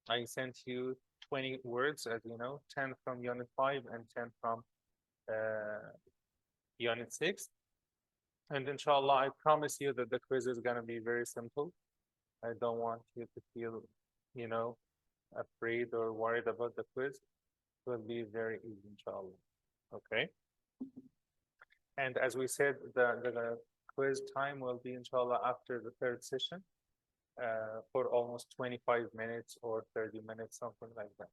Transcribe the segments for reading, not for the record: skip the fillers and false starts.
I sent you 20 words, as you know, 10 from Unit 5 and 10 from uh, Unit 6. And inshallah, I promise you that the quiz is going to be very simple. I don't want you to feel, you know, afraid or worried about the quiz. It will be very easy, inshallah. Okay. And as we said, the quiz time will be, inshallah, after the third session for almost 25 minutes or 30 minutes, something like that.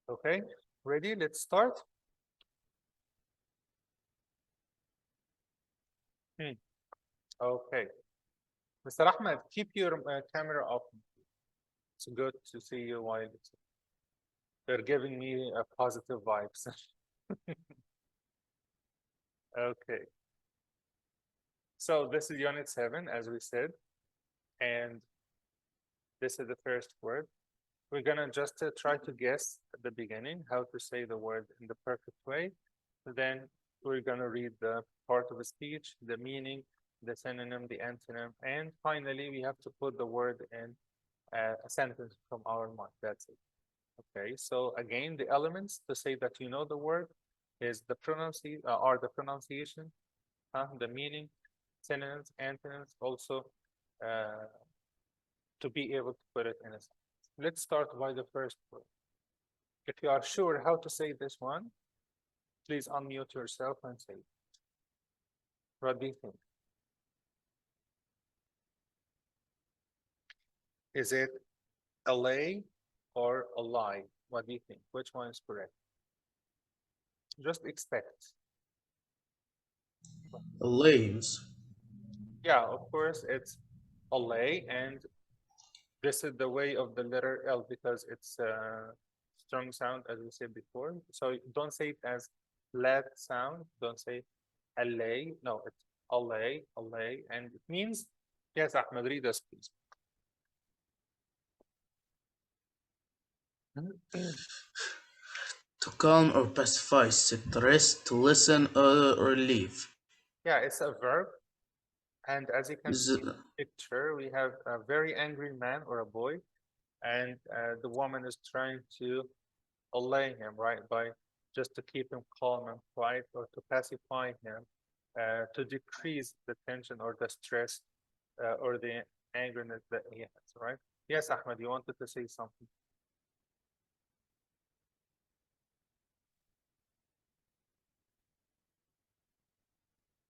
Okay, ready? Let's start. Okay. Mr. Ahmed, keep your camera open. It's good to see you while they're giving me a positive vibes. Okay. So this is Unit 7, as we said, and this is the first word. We're gonna just try to guess at the beginning how to say the word in the perfect way. Then we're gonna read the part of the speech, the meaning, the synonym, the antonym, and finally we have to put the word in a sentence from our mind. That's it. Okay. So again, the elements to say that you know the word is the pronunciation, the meaning, synonyms, antonyms, also to be able to put it in a sentence. Let's start by the first word. If you are sure how to say this one, please unmute yourself and say it. What do you think? Is it a lay or a lie? What do you think? Which one is correct? Just expect. Lames. Yeah, of course, it's a lay, and this is the way of the letter L because it's a strong sound, as we said before. So don't say it as let sound. Don't say a lay. No, it's a lay, and it means yes. Ahmed, read us, please. To calm or pacify, sit, rest, to listen or leave. Yeah, it's a verb, and as you can see in Z- the picture, we have a very angry man or a boy, and the woman is trying to allay him, right, by just to keep him calm and quiet or to pacify him, to decrease the tension or the stress or the angerness that he has, right? Yes, Ahmed, you wanted to say something.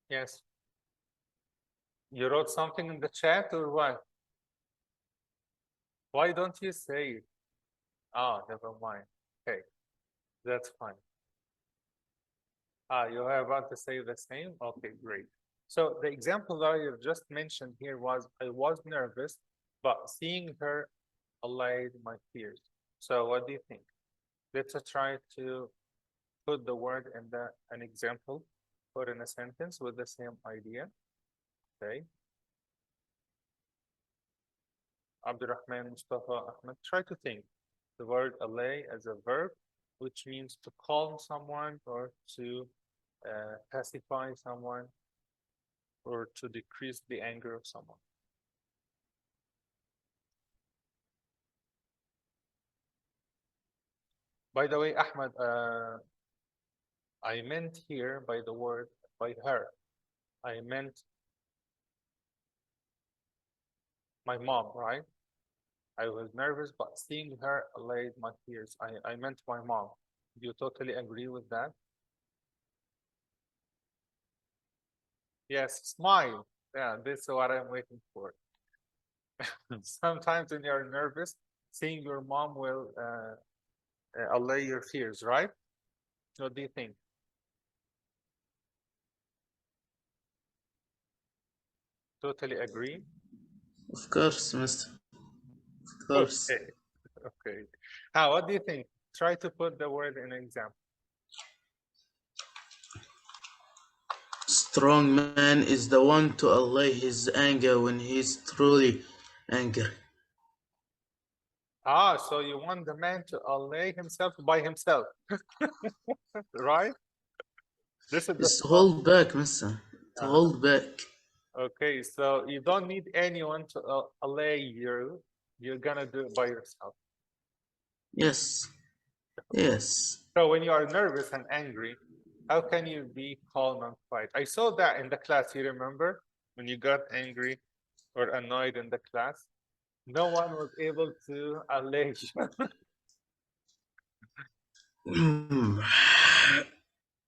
Yes. You wrote something in the chat or what? Why don't you say it? Ah, never mind. Okay, that's fine. Ah, you are about to say the same? Okay, great. So the example that I just mentioned here was I was nervous, but seeing her allayed my fears. So what do you think? Let's try to put the word in an example, put in a sentence with the same idea. Okay. Abdurrahman, Mustafa, Ahmed, try to think the word allay as a verb, which means to calm someone or to pacify someone or to decrease the anger of someone. By the way, Ahmed, I meant here by the word by her, I meant my mom, right? I was nervous, but seeing her allayed my fears. I meant my mom. Do you totally agree with that? Yes, smile. Yeah, this is what I'm waiting for. Sometimes when you're nervous, seeing your mom will allay your fears, right? What do you think? Totally agree? of course, mister. Of course. Okay, okay. What do you think? Try to put the word in an example. Strong man is the one to allay his anger when he is truly angry. So you want the man to allay himself by himself, right? This is the It's to hold back, mister. To uh, hold back. okay. So you don't need anyone to allay you. You're gonna do it by yourself. Yes. Yes. So when you are nervous and angry, how can you be calm and quiet? I saw that in the class. You remember when you got angry or annoyed in the class? No one was able to allege.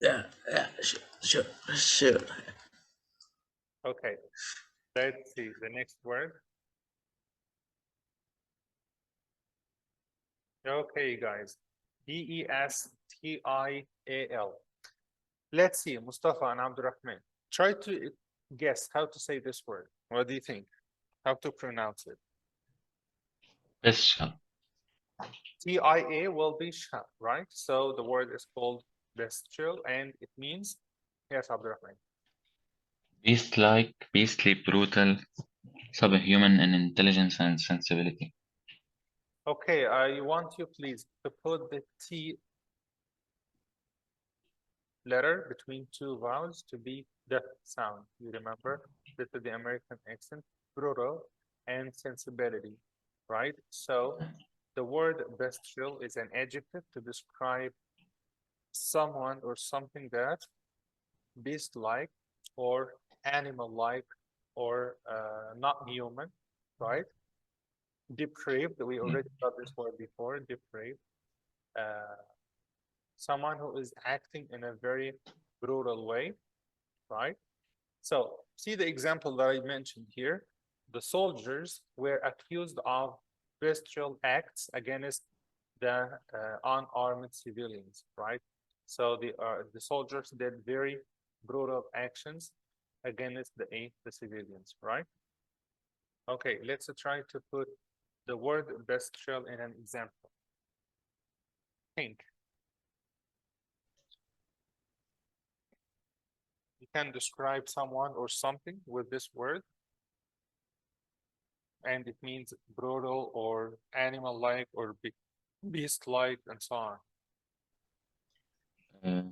Yeah, yeah, sure, sure. Okay, let's see the next word. Okay, guys, Bestial. Let's see, Mustafa and Abdurrahman. Try to guess how to say this word. What do you think? How to pronounce it? Bestial. TIA will be sha, right? So the word is called bestial and it means, yes, Abdurrahman. Beast-like, beastly, brutal, subhuman in intelligence and sensibility. Okay, I want you please to put the T letter between two vowels to be the sound. You remember? This is the American accent, brutal and sensibility, right? So the word bestial is an adjective to describe someone or something that beast-like or animal-like or not human, right? Depraved, we already got this word before, depraved. Someone who is acting in a very brutal way, right? So see the example that I mentioned here. The soldiers were accused of bestial acts against the unarmed civilians, right? So the soldiers did very brutal actions against the civilians, right? Okay, let's try to put the word bestial in an example. Think. You can describe someone or something with this word, and it means brutal or animal-like or beast-like and so on. Uh,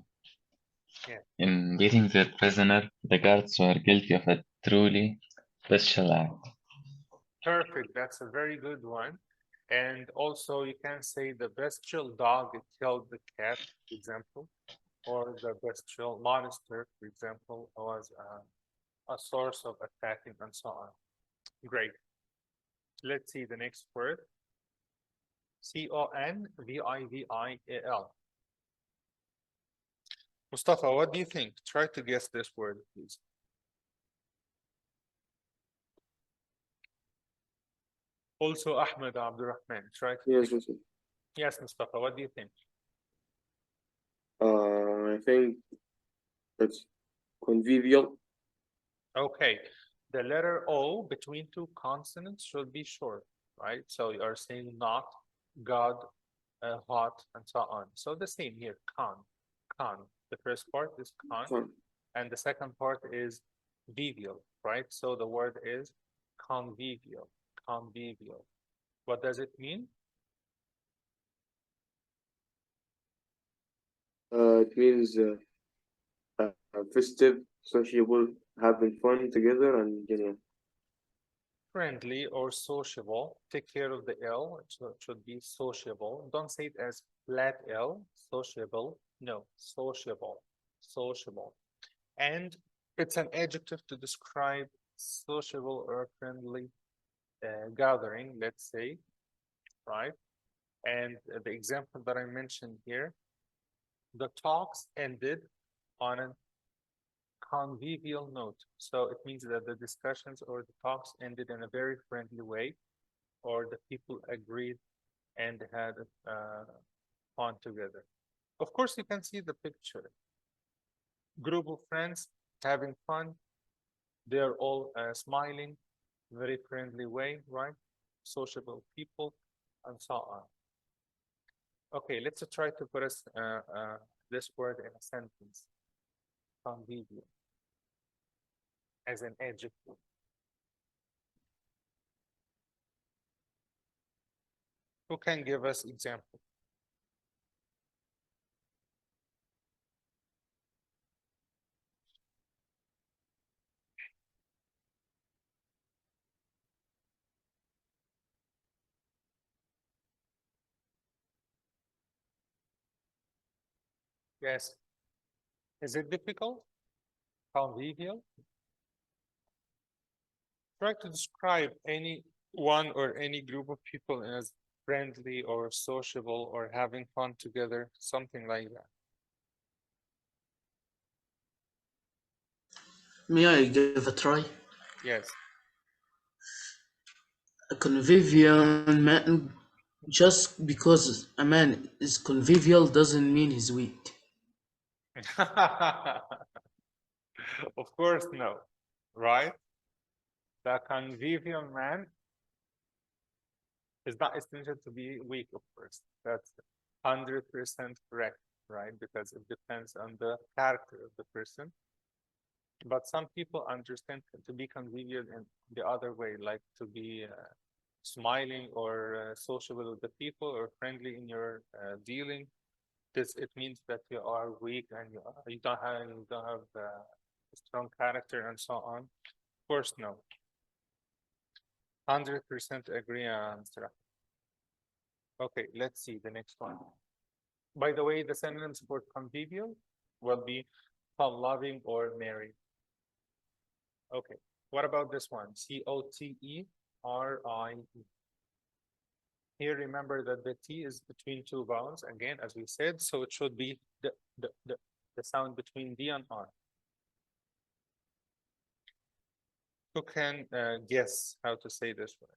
Yeah. In beating their prisoner, the guards were guilty of a truly bestial act. Perfect. That's a very good one. And also, you can say the bestial dog it killed the cat, for example, or the bestial monster, for example, was a source of attacking and so on. Great. Let's see the next word. Convivial. Mustafa, what do you think? Try to guess this word, please. Also, Ahmed Abdurrahman, try to Yes, think. yes, yes. Yes, Mustafa, what do you think? I think it's convivial. Okay, the letter O between two consonants should be short, right? So you are saying not, God, hot, and so on. So the same here, con. The first part is con, Fun. and the second part is vivial, right? So the word is convivial, convivial. What does it mean? It means festive, sociable, having fun together, and Friendly or sociable. Take care of the L. It should be sociable. Don't say it as flat L, sociable. No, sociable, sociable. And it's an adjective to describe sociable or friendly gathering, let's say, right? And the example that I mentioned here, the talks ended on a convivial note. So it means that the discussions or the talks ended in a very friendly way, or the people agreed and had fun together. Of course, you can see the picture. Group of friends having fun. They're all smiling, very friendly way, right? Sociable people, and so on. Okay, let's try to put this word in a sentence. Convivial as an adjective. Who can give us example? Yes. Is it difficult? Convivial? Try to describe any one or any group of people as friendly or sociable or having fun together, something like that. May I give a try? Yes. A convivial man, just because a man is convivial doesn't mean he's weak. Of course, no. Right? The convivial man is not essential to be weak, of course. That's 100% correct, right? Because it depends on the character of the person. But some people understand to be convivial in the other way, like to be smiling or sociable with the people or friendly in your dealing. This it means that you are weak and you don't have a strong character and so on. Of course, no. 100% agree, Mr. Ahmed. Okay, let's see the next one. By the way, the synonyms for convivial will be fun-loving or merry. Okay, what about this one? Coterie. Here, remember that the T is between two vowels, again, as we said, so it should be the sound between D and R. Who can guess how to say this word?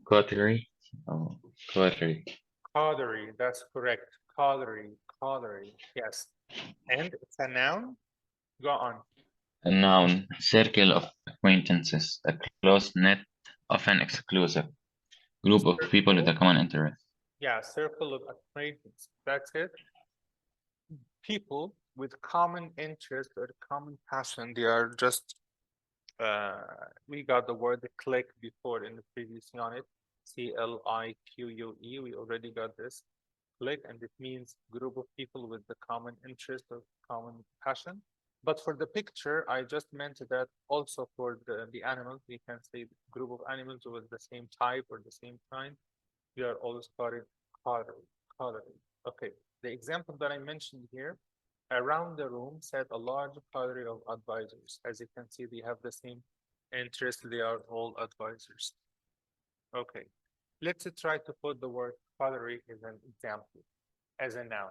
Cautery. Oh, cautery. Coterie, that's correct. Coterie, yes. And it's a noun? Go on. A noun, circle of acquaintances, a close knit, often exclusive, group of people with a common interest. Yeah, circle of acquaintance. That's it. People with common interest or common passion, they are just we got the word click before in the previous unit. CLIQUE. We already got this. Click, and it means group of people with the common interest or common passion. But for the picture, I just meant that also for the animals, we can say group of animals with the same type or the same kind. We are always called coterie. Okay, the example that I mentioned here, around the room sat a large coterie of advisors. As you can see, they have the same interest. They are all advisors. Okay, let's try to put the word coterie as an example, as a noun.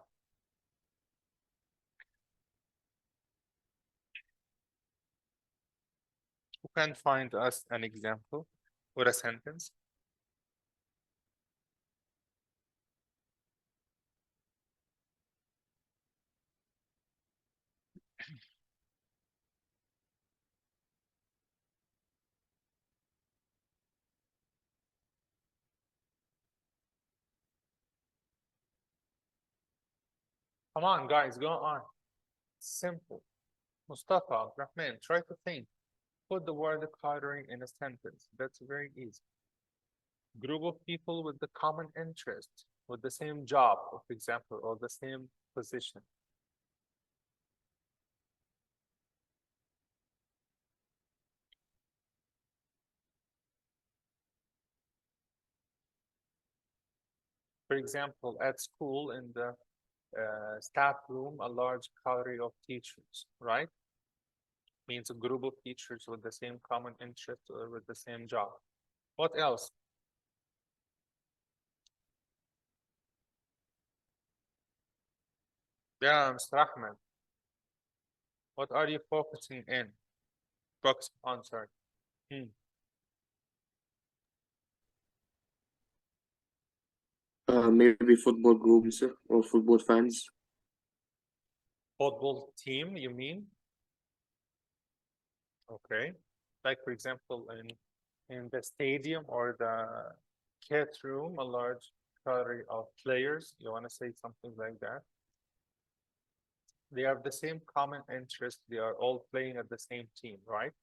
Who can find us an example or a sentence? Come on, guys, go on. Simple. Mustafa, Rahman, try to think. Put the word coterie in a sentence. That's very easy. Group of people with the common interest, with the same job, for example, or the same position. For example, at school in the staff room, a large coterie of teachers, right? Means a group of teachers with the same common interest or with the same job. What else? Yeah, Mr. Ahmed. What are you focusing in? Focus on, sorry. Maybe football groups or football fans. Football team, you mean? Okay. Like, for example, in the stadium or the kit room, a large coterie of players. You want to say something like that? They have the same common interest. They are all playing at the same team, right?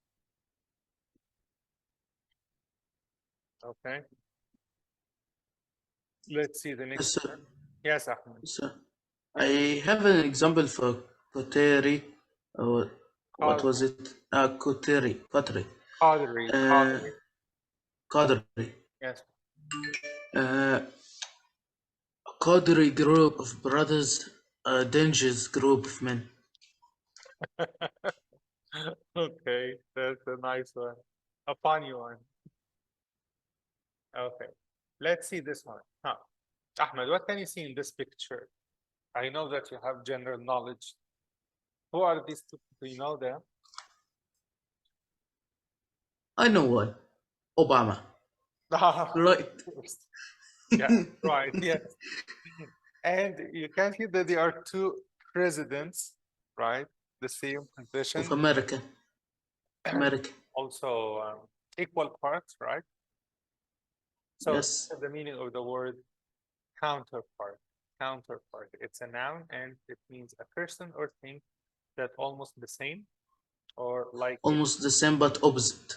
Okay. Let's see the next Sir, one. Yes, Ahmed. sir, I have an example for Koteri, or what was it? Koteri, Qadri, uh, Qadri. yes. Uh, Qadri group of brothers, a dangerous group of men. Okay, that's a nice one. A funny one. Okay, let's see this one. Ahmed, what can you see in this picture? I know that you have general knowledge. Who are these two people? You know them? I know one. Obama. Right. Yeah, right, yes. And you can see that there are two presidents, right? The same Of position, America. America. also equal parts, right? So Yes. the meaning of the word counterpart. Counterpart. It's a noun and it means a person or thing that almost the same or like it. Almost the same but opposite.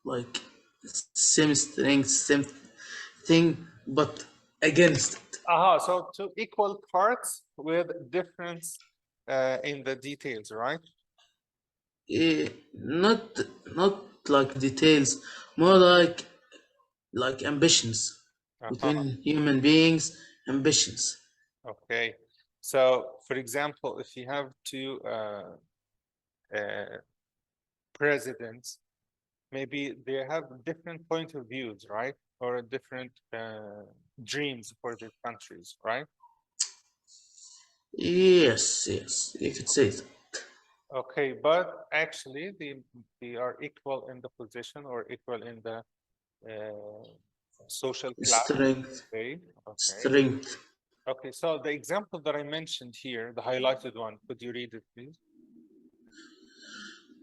Like same thing but against it. Aha, so two equal parts with difference in the details, right? Not like details, more like ambitions between human beings. Ambitions. Okay. So, for example, if you have two presidents, maybe they have different point of views, right? Or different dreams for their countries, right? Yes, you could say that. Okay, but actually they are equal in the position or equal in the social class. Strength. Okay. Strength. Okay, so the example that I mentioned here, the highlighted one, could you read it, please?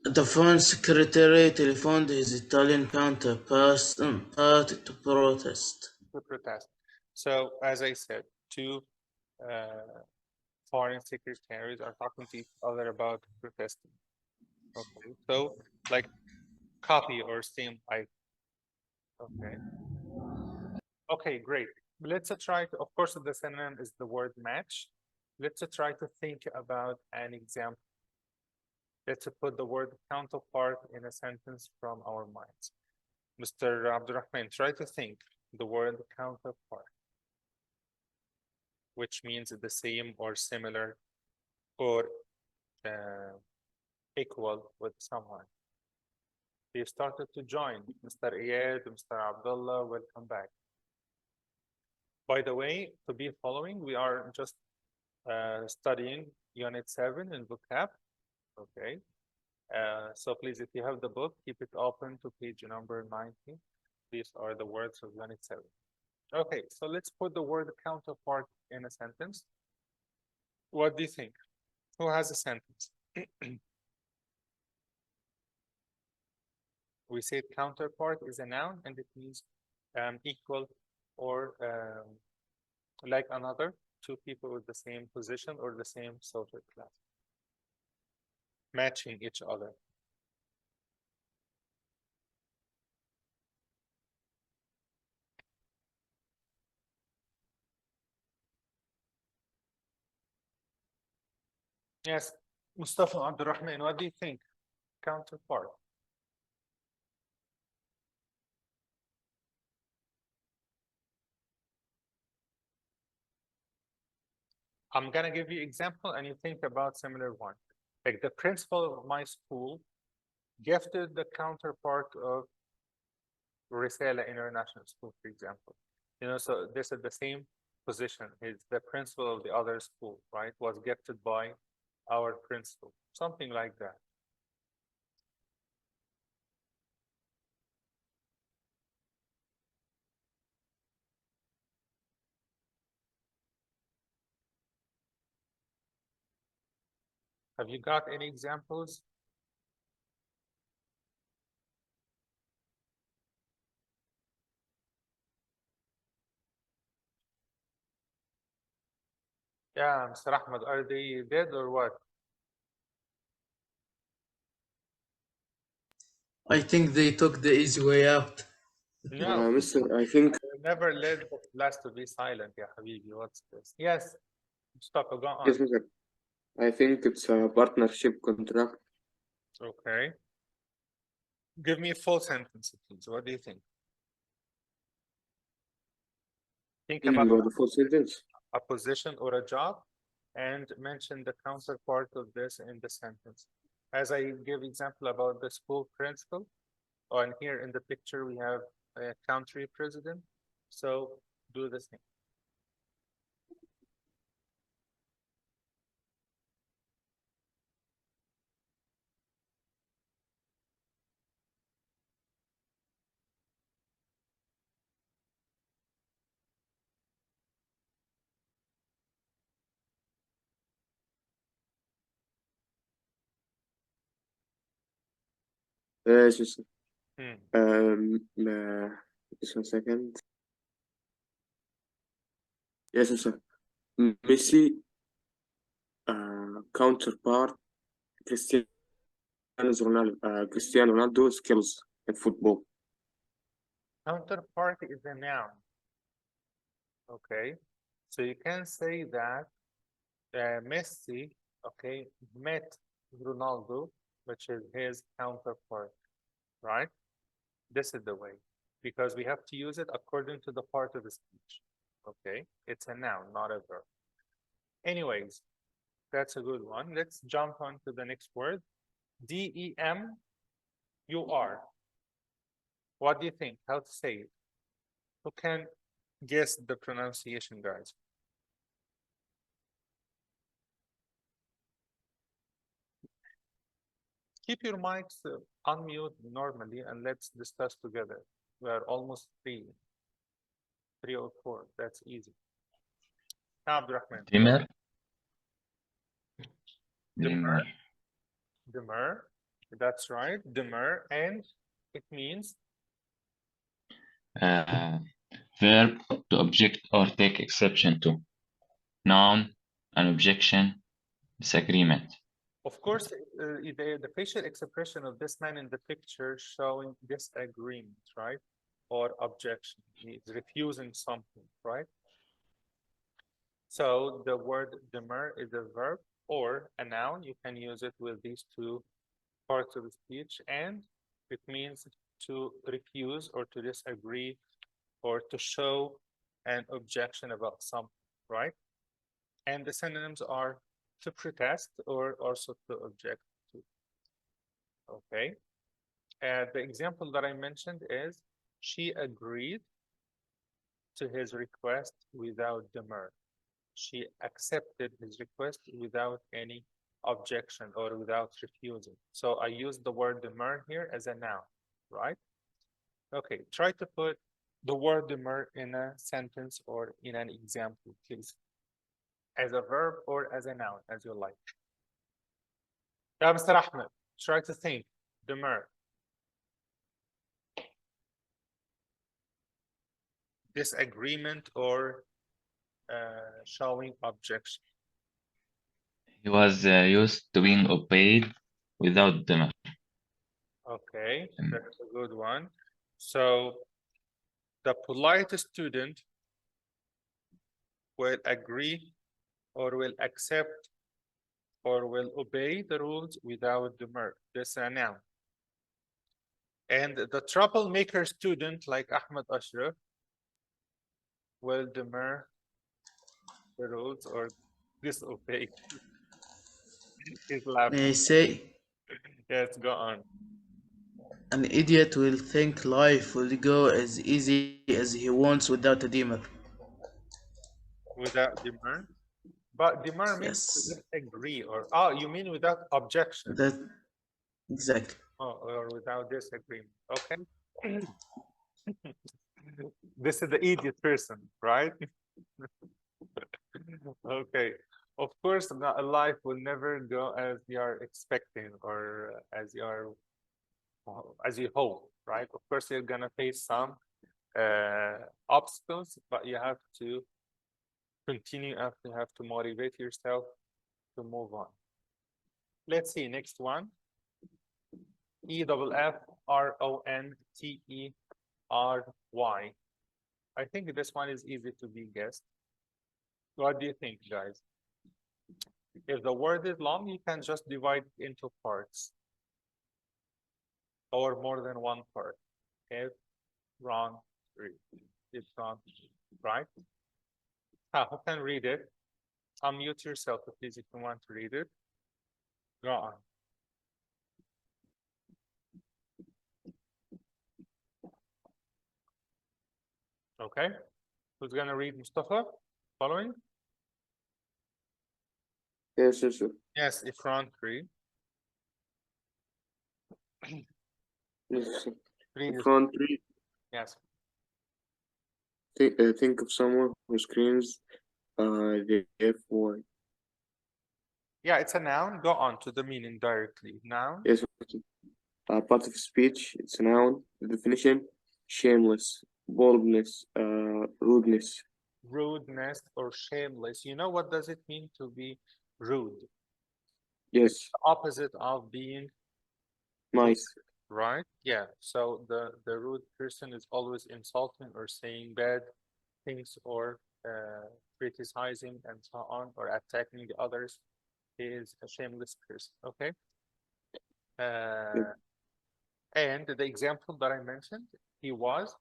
The foreign secretary telephoned his Italian counterpart to protest. To protest. So, as I said, two foreign secretaries are talking to each other about protesting. Okay, so like copy or same like. Okay. Okay, great. Let's try to, of course, the synonym is the word match. Let's try to think about an example. Let's put the word counterpart in a sentence from our minds. Mr. Abdurrahman, try to think the word counterpart, which means the same or similar or equal with someone. They started to join. Mr. Iyad, Mr. Abdullah, welcome back. By the way, to be following, we are just studying Unit 7 in vocab. Okay. So please, if you have the book, keep it open to page number 90. These are the words of Unit 7. Okay, so let's put the word counterpart in a sentence. What do you think? Who has a sentence? We said counterpart is a noun and it means equal or like another, two people with the same position or the same social class. Matching each other. Yes, Mustafa Abdurrahman, what do you think? Counterpart. I'm gonna give you example and you think about similar one. Like the principal of my school gifted the counterpart of Risala International School, for example. You know, so this is the same position. Is the principal of the other school, right? Was gifted by our principal, something like that. Have you got any examples? Yeah, Mr. Ahmed, are they dead or what? I think they took the easy way out. No, Mister, I think never let the class to be silent. Yeah, Habibi, what's this? Yes, Mustafa, go yes, on. Mister. I think it's a partnership contract. Okay. Give me a full sentence, please. What do you think? Think about Meaning of the full sentence. a position or a job and mention the counterpart of this in the sentence. As I give example about the school principal, and here in the picture we have a country president. So do the same. Just Hmm. just 1 second. Yes, sir. Messi counterpart Cristiano Cristiano Ronaldo skills in football. Counterpart is a noun. Okay, so you can say that Messi, okay, met Ronaldo, which is his counterpart, right? This is the way, because we have to use it according to the part of the speech. Okay, it's a noun, not a verb. Anyways, that's a good one. Let's jump on to the next word. D-E-M-U-R. What do you think? How to say it? Who can guess the pronunciation, guys? Keep your mics unmute normally and let's discuss together. We are almost 3:04. That's easy. Abdurrahman. Dimmer. Demur. Dimmer. Demur. That's right. Demur. And it means Verb to object or take exception to. Noun, an objection, disagreement. of course, the facial expression of this man in the picture showing disagreement, right? Or objection. He's refusing something, right? So the word demur is a verb or a noun. You can use it with these two parts of the speech, and it means to refuse or to disagree or to show an objection about something, right? And the synonyms are to protest or also to object to. Okay. The example that I mentioned is she agreed to his request without demur. She accepted his request without any objection or without refusing. So I use the word demur here as a noun, right? Okay, try to put the word demur in a sentence or in an example, please. As a verb or as a noun, as you like. Yeah, Mr. Ahmed, try to think. Demur. Disagreement or showing objection. He was used to being obeyed without demur. Okay, that's a good one. So the polite student will agree or will accept or will obey the rules without demur. This is a noun. And the troublemaker student like Ahmed Ashraf will demur the rules or disobey. He's laughing. May I say, Yes, go on. an idiot will think life will go as easy as he wants without a dimmer. Without demur. But demur means to Yes, disagree or, oh, you mean without objection. that exactly. Oh, or without disagreement. Okay. This is the idiot person, right? Okay. Of course, life will never go as you are expecting or as you are as you hope, right? Of course, you're gonna face some obstacles, but you have to continue. You have to motivate yourself to move on. Let's see next one. EFFRONTERY. I think this one is easy to be guessed. What do you think, guys? If the word is long, you can just divide it into parts or more than one part. Effrontery. Effrontery, right? Who can read it? Unmute yourself, please, if you want to read it. Go on. Okay. Who's gonna read, Mustafa? Following? Yes, sir. Yes, effrontery. Yes, sir. Read it. Effrontery. Yes. Think of someone who screams the F word. Yeah, it's a noun. Go on to the meaning directly. Noun. Yes, sir. Part of speech. It's a noun. The definition: shameless, boldness, rudeness. Rudeness or shameless. You know what does it mean to be rude? Yes, The opposite of being nice. right? Yeah. So the rude person is always insulting or saying bad things or criticizing and so on or attacking others. He is a shameless person. Okay. And the example that I mentioned, he was.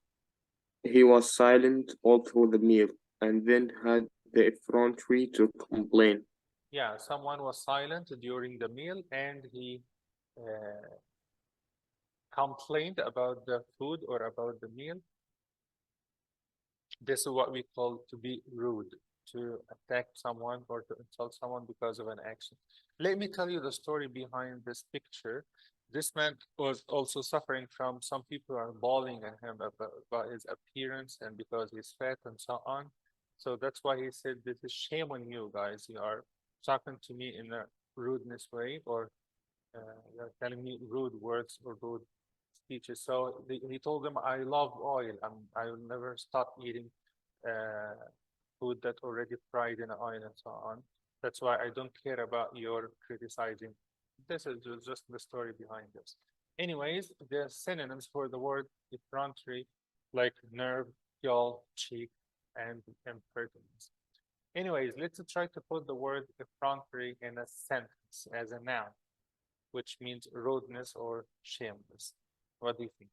He was silent all through the meal, and then had the effrontery to complain. Yeah, someone was silent during the meal and he complained about the food or about the meal. This is what we call to be rude, to attack someone or to insult someone because of an action. Let me tell you the story behind this picture. This man was also suffering from some people are bawling at him about his appearance and because he's fat and so on. So that's why he said, this is shame on you guys. You are talking to me in a rudeness way or you're telling me rude words or rude speeches. So he told them, I love oil and I will never stop eating food that already fried in oil and so on. That's why I don't care about your criticizing. This is just the story behind this. Anyways, the synonyms for the word effrontery, like nerve, yawl, cheek, and impertinence. Anyways, let's try to put the word effrontery in a sentence as a noun, which means rudeness or shameless. What do you think?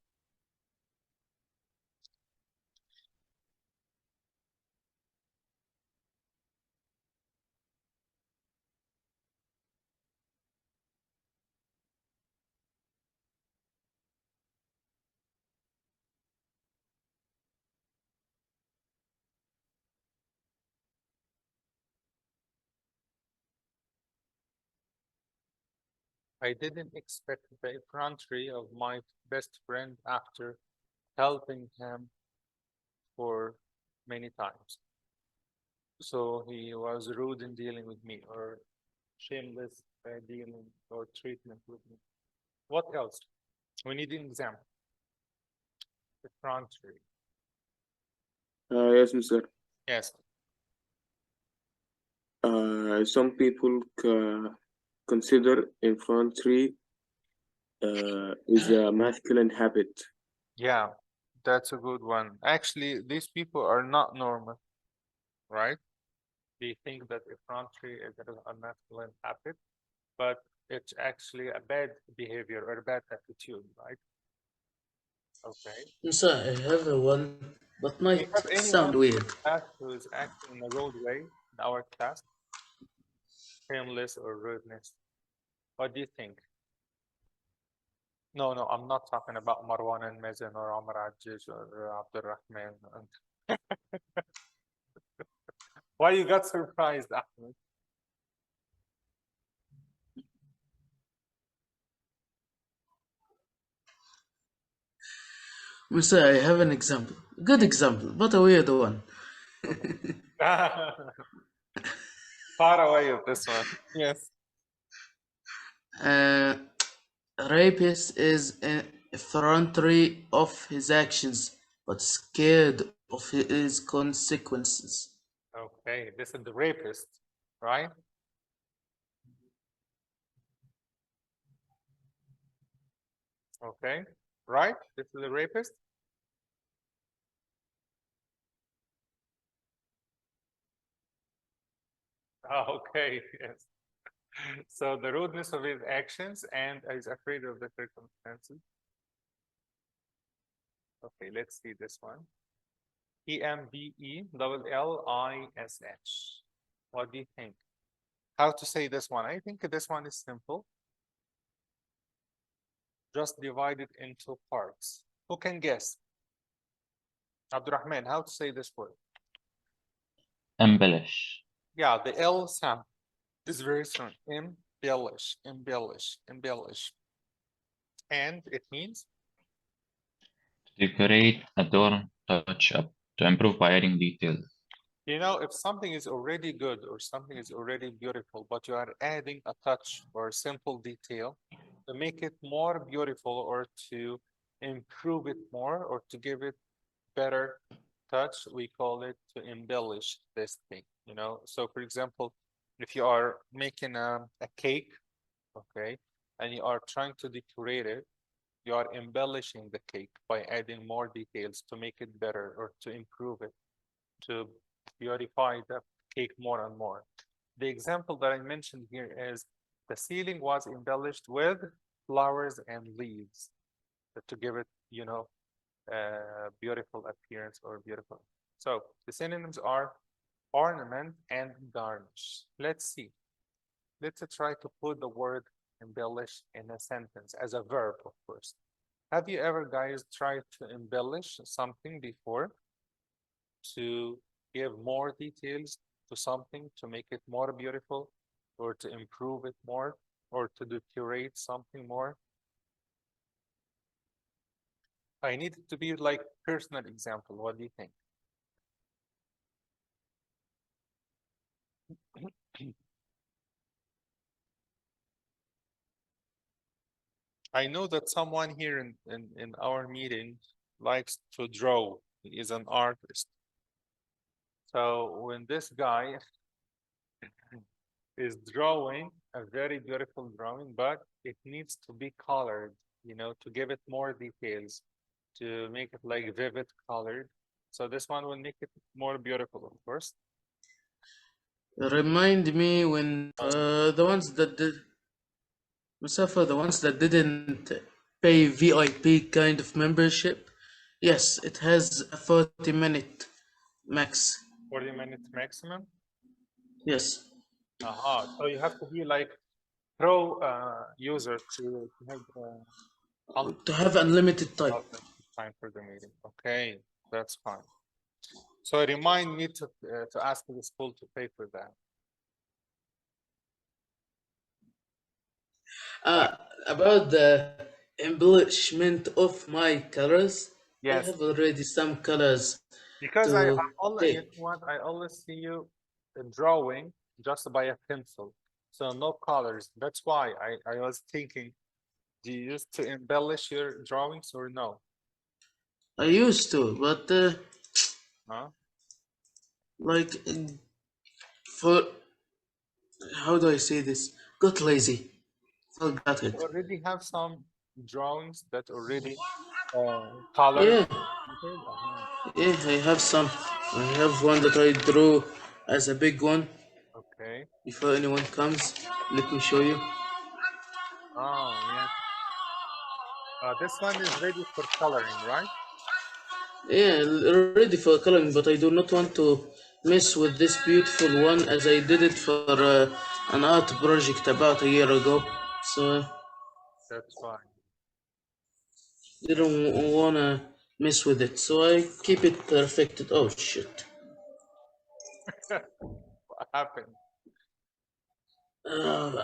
I didn't expect the effrontery of my best friend after helping him for many times. So he was rude in dealing with me or shameless dealing or treatment with me. What else? We need an example. Effrontery. Yes, sir. Yes. Some people consider effrontery is a masculine habit. Yeah, that's a good one. Actually, these people are not normal, right? They think that effrontery is a masculine habit, but it's actually a bad behavior or a bad attitude, right? Okay. Musa, I have a one, but Do you might have anyone sound weird. class who is acting in a rude way in our class? Shameless or rudeness? What do you think? No, no, I'm not talking about Marwan and Mazen or Omar Ajiz or Abdurrahman. Why you got surprised, Ahmed? Musa, I have an example. Good example, but a weird one. Far away with this one. Yes. Uh, rapist is effrontery of his actions, but scared of his consequences. Okay, this is the rapist, right? Okay, right? This is the rapist. Oh, okay, yes. So the rudeness of his actions and he's afraid of the circumstances. Okay, let's see this one. EMBELLISH. What do you think? How to say this one? I think this one is simple. Just divide it into parts. Who can guess? Abdurrahman, how to say this word? Embellish. Yeah, the L sound is very strong. Embellish, embellish, embellish. And it means? Decorate, adorn, touch up. To improve by adding details. You know, if something is already good or something is already beautiful, but you are adding a touch or a simple detail to make it more beautiful or to improve it more or to give it better touch, we call it to embellish this thing, you know. So for example, if you are making a cake, okay, and you are trying to decorate it, you are embellishing the cake by adding more details to make it better or to improve it, to beautify the cake more and more. The example that I mentioned here is the ceiling was embellished with flowers and leaves to give it, you know, beautiful appearance or beautiful. So the synonyms are ornament and garnish. Let's see. Let's try to put the word embellish in a sentence as a verb, of course. Have you ever, guys, tried to embellish something before? To give more details to something, to make it more beautiful, or to improve it more, or to decorate something more? I need it to be like personal example. What do you think? I know that someone here in our meeting likes to draw. He is an artist. So when this guy is drawing a very beautiful drawing, but it needs to be colored, you know, to give it more details, to make it like vivid colored. So this one will make it more beautiful, of course. Remind me when the ones that did Mustafa, the ones that didn't pay VIP kind of membership. Yes, it has a 40-minute max. 40 minutes maximum. Yes. So you have to be like pro user to have To have unlimited time. time for the meeting. Okay, that's fine. So remind me to ask the school to pay for that. About the embellishment of my colors, I Yes, have already some colors because to always, you take. know what, I always see you drawing just by a pencil, so no colors. That's why I was thinking, do you used to embellish your drawings or no? I used to, but Huh? like for how do I say this? Got lazy. Forgot You it. already have some drawings that already colored. Yeah, Uh-huh. yeah, I have some. I have one that I drew as a big one. Okay. Before anyone comes, let me show you. Oh, yeah. This one is ready for coloring, right? Yeah, ready for coloring, but I do not want to mess with this beautiful one as I did it for an art project about a year ago. So That's fine. didn't wanna mess with it. So I keep it perfected. Oh shit. What happened? Uh,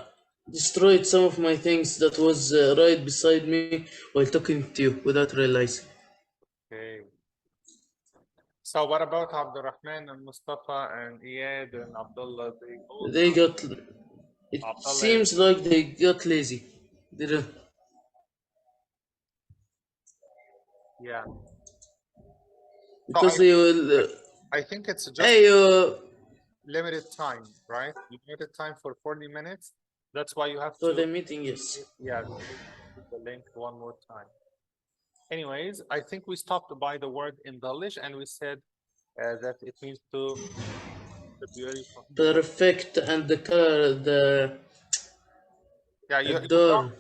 Destroyed some of my things that was right beside me while talking to you without realizing. Okay. So what about Abdurrahman and Mustafa and Iyad and Abdullah? They all They got. It Abdullah is, seems like they got lazy. Didn't. yeah. So Because they will. I think it's just Hey, limited time, right? Limited time for 40 minutes. That's why you have for to, the meeting, yes. yeah, put the link one more time. Anyways, I think we stopped by the word embellish and we said that it means to the beautiful. Perfect, and the color, the Yeah, الدور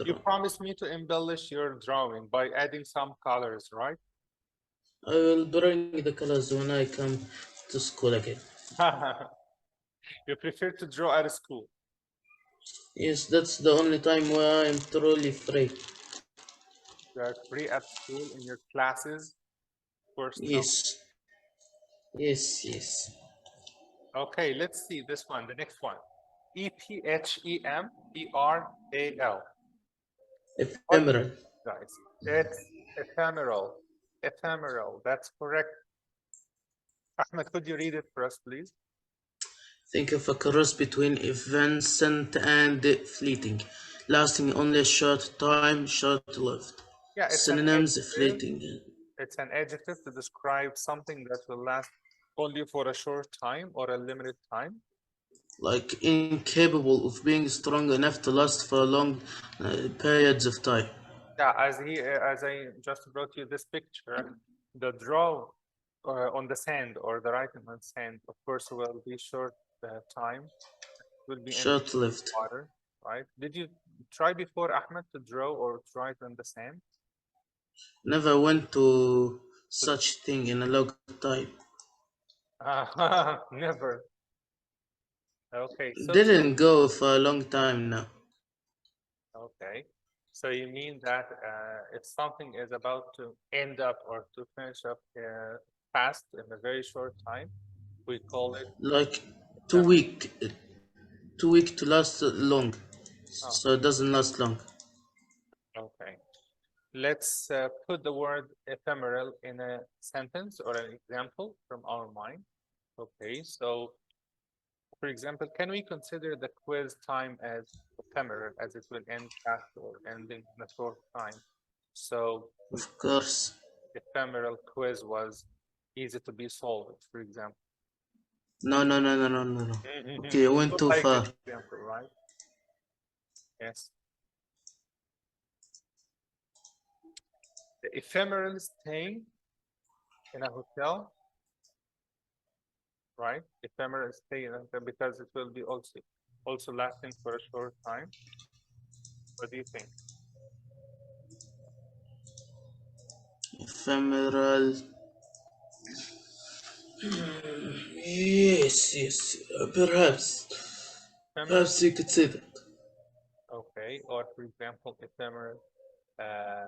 you promised me to embellish your drawing by adding some colors, right? I will bring the colors when I come to school again. You prefer to draw at school. Yes, that's the only time where I am truly free. You are free at school in your classes. Of course, no. Yes. Yes, yes. Okay, let's see this one, the next one. Ephemeral. Ephemeral. Guys, it's ephemeral. Ephemeral, that's correct. Ahmed, could you read it for us, please? Think of a cross between evanescent and fleeting, lasting only a short time, short-lived. Yeah, it's an Synonyms: adjective. fleeting, It's an adjective to describe something that will last only for a short time or a limited time. like incapable of being strong enough to last for long periods of time. Yeah, as I just brought you this picture, the draw on the sand or the writing on sand, of course, will be short time. Will be in Short-lived. water, right? Did you try before, Ahmed, to draw or to write on the sand? Never went to such thing in a long time. Never. Okay, so Didn't go for a long time now. okay. So you mean that if something is about to end up or to finish up fast in a very short time, we call it Like ephemeral. 2 week, 2 week to last long, Oh, so it doesn't last long. okay. Let's put the word ephemeral in a sentence or an example from our mind. Okay, so for example, can we consider the quiz time as ephemeral, as it will end fast or ending in a short time? So Of course. ephemeral quiz was easy to be solved, for example. No, no, no, no, no, no, no. Okay, I went too Like far. this example, right? Yes. The ephemeral stay in a hotel, right? Ephemeral stay in a hotel because it will be also lasting for a short time. What do you think? Ephemeral. Yes, yes. Perhaps. Ephemeral, Perhaps you could say that. okay. Or for example, ephemeral uh,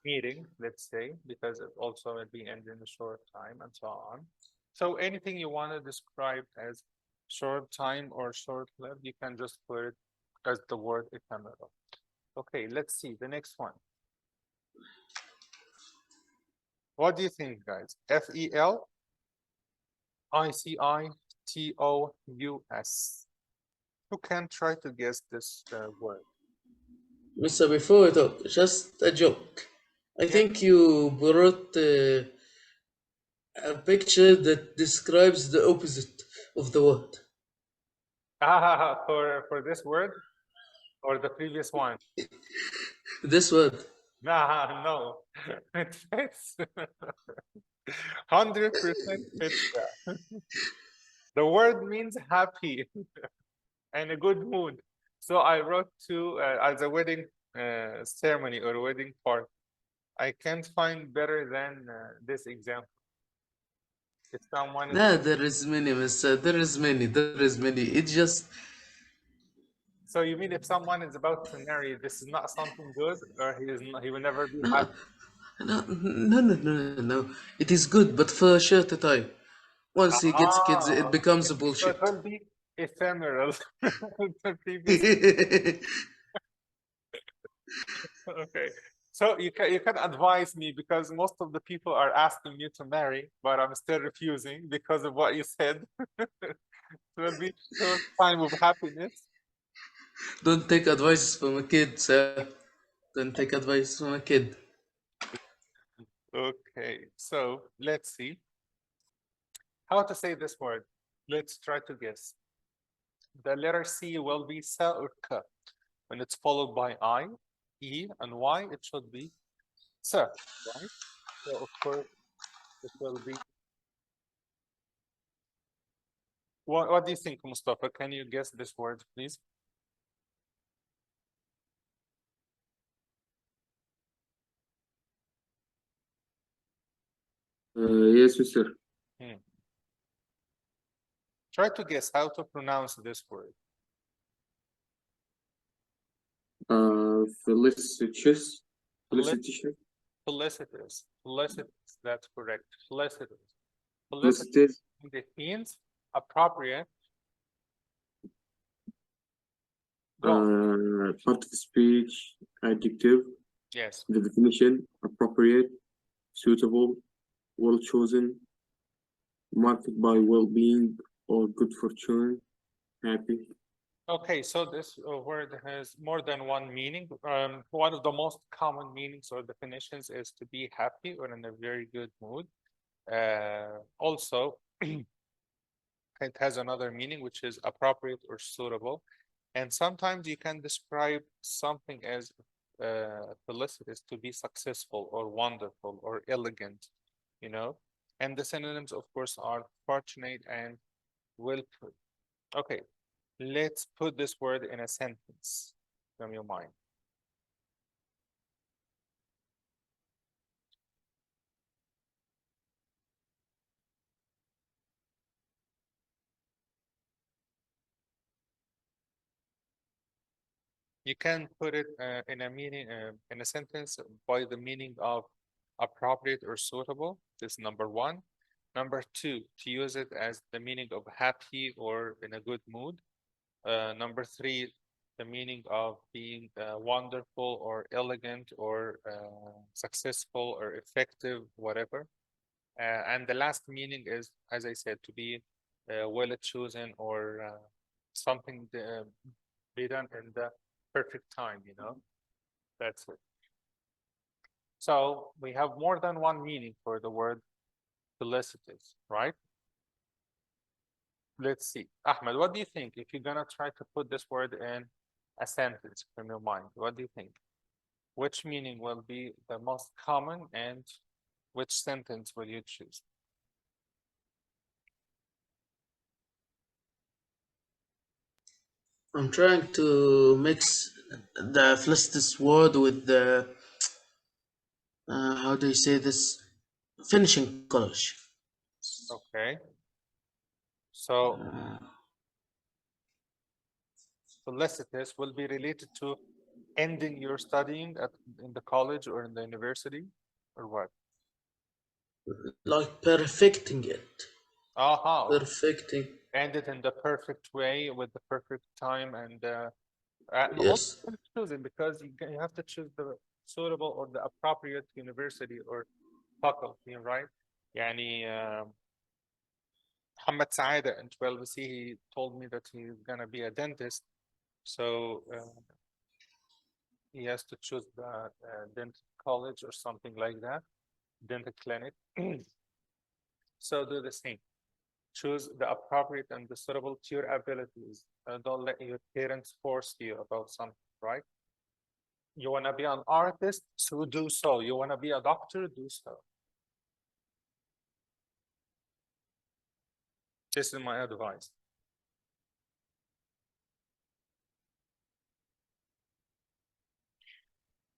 meeting, let's say, because it also will be end in a short time and so on. So anything you want to describe as short time or short-lived, you can just put it as the word ephemeral. Okay, let's see the next one. What do you think, guys? Felicitus. Who can try to guess this word? Mister, before we talk, just a joke. I Yeah. think you brought a picture that describes the opposite of the word. For this word or the previous one? This word. Nah, no, it fits. 100% fits that. The word means happy and a good mood. So I wrote to as a wedding ceremony or wedding part. I can't find better than this example. If someone is Nah, there is many, Mister. There is many. There is many. It just so you mean if someone is about to marry, this is not something good, or he will never be no, happy? no. It is good, but for a short time. Once he gets kids, it becomes Okay. So it bullshit. will be ephemeral. The previous. Okay. So you can advise me because most of the people are asking me to marry, but I'm still refusing because of what you said. It will be short time of happiness. Don't take advice from a kid, sir. Don't take advice from a kid. Okay, so let's see how to say this word. Let's try to guess. The letter C will be sa or ka. When it's followed by I, E, and Y, it should be sa, right? So of course it will be What do you think, Mustafa? Can you guess this word, please? Yes, Mr. Try to guess how to pronounce this word. Felicitous. Felicitous. Felicitous. That's correct. Felicitous. Felicitous. It means appropriate. Go. Part of speech, adjective. Yes. The definition, appropriate, suitable, well chosen, marked by well-being or good fortune, happy. Okay, so this word has more than one meaning. One of the most common meanings or definitions is to be happy or in a very good mood. Also, it has another meaning, which is appropriate or suitable. And sometimes you can describe something as felicitous to be successful or wonderful or elegant, you know. And the synonyms, of course, are fortunate and well put. Okay, let's put this word in a sentence from your mind. You can put it in a meaning in a sentence by the meaning of appropriate or suitable. This is number one. Number two, to use it as the meaning of happy or in a good mood. Number three, the meaning of being wonderful or elegant or successful or effective, whatever. And the last meaning is, as I said, to be well chosen or something be done in the perfect time, you know. That's it. So we have more than one meaning for the word felicitous, right? Let's see. Ahmed, what do you think? If you're gonna try to put this word in a sentence from your mind, what do you think? Which meaning will be the most common and which sentence will you choose? I'm trying to mix the felicitous word with the how do you say this? Finishing college. Okay. So felicitous will be related to ending your studying in the college or in the university, or what? Like perfecting it. Aha, Perfecting. end it in the perfect way with the perfect time and Yes. also choose it because you have to choose the suitable or the appropriate university or faculty, right? يعني Muhammad Saada in 12C, he told me that he's gonna be a dentist, so he has to choose the dental college or something like that, dental clinic. So do the same. Choose the appropriate and the suitable to your abilities. Don't let your parents force you about something, right? You want to be an artist, so do so. You want to be a doctor, do so. This is my advice.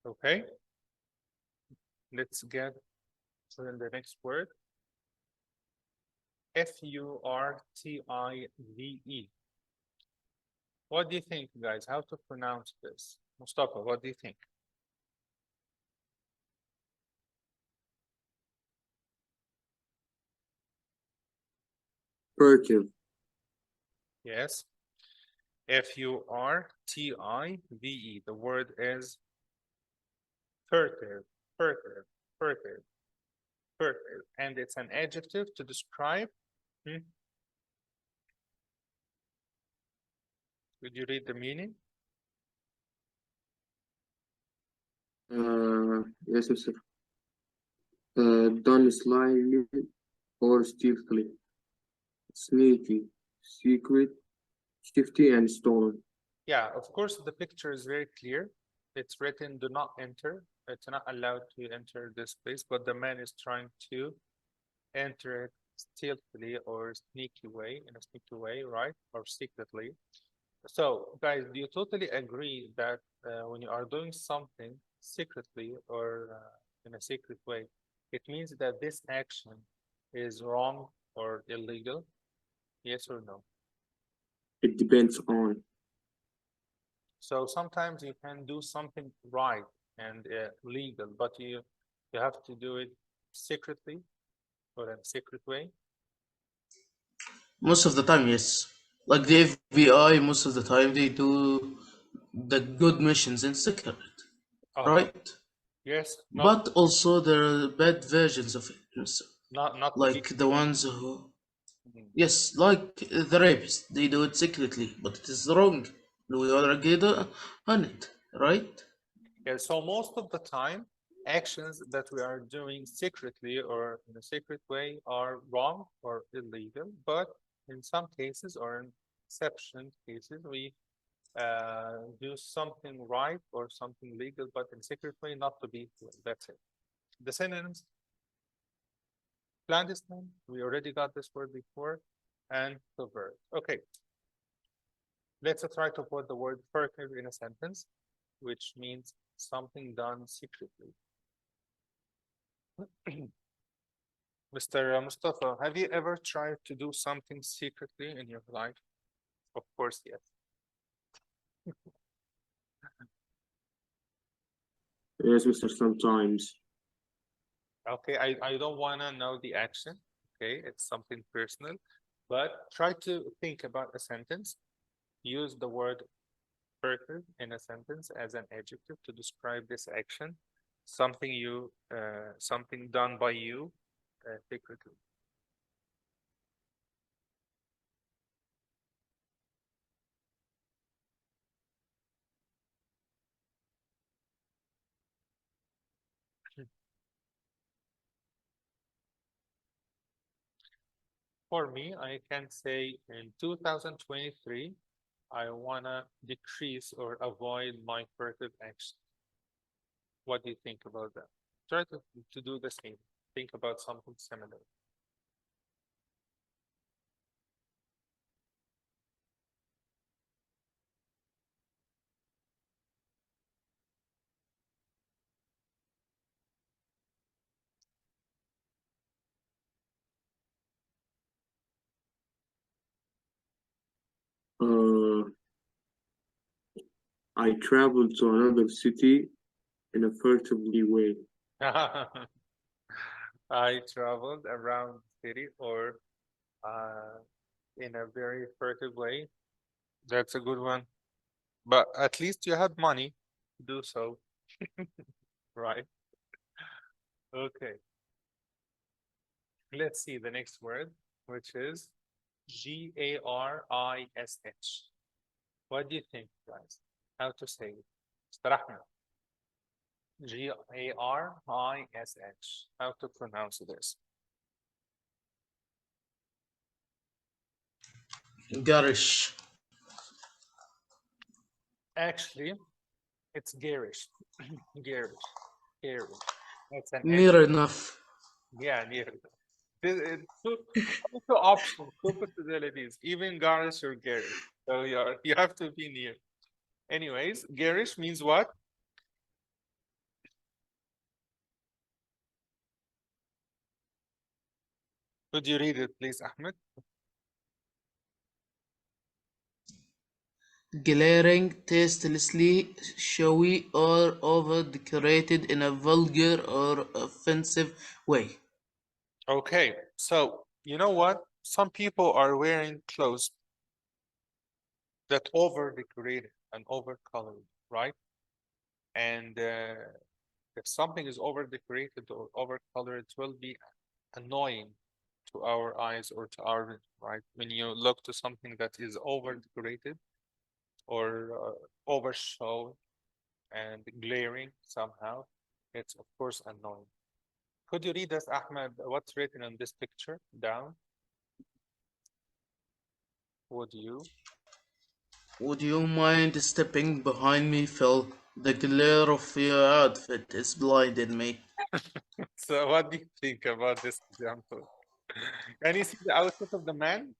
Okay. Let's get to the next word. F-U-R-T-I-V-E. What do you think, guys? How to pronounce this? Mustafa, what do you think? Furtive. Yes. F-U-R-T-I-V-E. The word is furtive, furtive, furtive, furtive. And it's an adjective to describe. Could you read the meaning? Yes, Mr. Done slyly or stealthily. Sneaky, secret, shifty, and stolen. Yeah, of course, the picture is very clear. It's written, do not enter. It's not allowed to enter this place, but the man is trying to enter it stealthily or sneaky way, in a sneaky way, right? Or secretly. So, guys, do you totally agree that when you are doing something secretly or in a secret way, it means that this action is wrong or illegal? Yes or no? It depends on. So sometimes you can do something right and legal, but you have to do it secretly or in a secret way. Most of the time, yes. Like the FBI, most of the time they do the good missions in secret, Uh-huh. right? Yes, But also there are bad versions of it, not like the ones who, Mhm. yes, like the rapists, they do it secretly, but it is wrong. We all agree on it, right? Yeah, so most of the time, actions that we are doing secretly or in a secret way are wrong or illegal, but in some cases or in exception cases, we do something right or something legal, but in secret way, not to be. That's it. The synonyms: clandestine, we already got this word before, and covert. Okay, let's try to put the word furtive in a sentence, which means something done secretly. Mr. Mustafa, have you ever tried to do something secretly in your life? Of course, yes. Yes, Mr. Sometimes. Okay, I don't want to know the action. Okay, it's something personal, but try to think about a sentence. Use the word furtive in a sentence as an adjective to describe this action, something done by you secretly. For me, I can say in 2023, I wanna decrease or avoid my furtive action. What do you think about that? Try to do the same. Think about something similar. Uh, I traveled to another city in a furtively way. I traveled around the city or uh, in a very furtive way. That's a good one. But at least you had money to do so, right? Okay. Let's see the next word, which is Garish. What do you think, guys? How to say it? Mr. Ahmed. Garish. How to pronounce this? Garish. Actually, it's garish. Garish. Garish. That's an Near enough. yeah, near. Two options, two possibilities, even garish or garish. So you have to be near. Anyways, garish means what? Could you read it, please, Ahmed? Glaring, tastelessly showy, or over decorated in a vulgar or offensive way. Okay, so you know what? Some people are wearing clothes that over decorated and over colored, right? And if something is over decorated or over colored, it will be annoying to our eyes or to our vision, right? When you look to something that is over decorated or over shown and glaring somehow, it's of course annoying. Could you read us, Ahmed, what's written on this picture down? Would you? Would you mind stepping behind me, Phil? The glare of your outfit is blinding me. So what do you think about this example? Can you see the outfit of the man?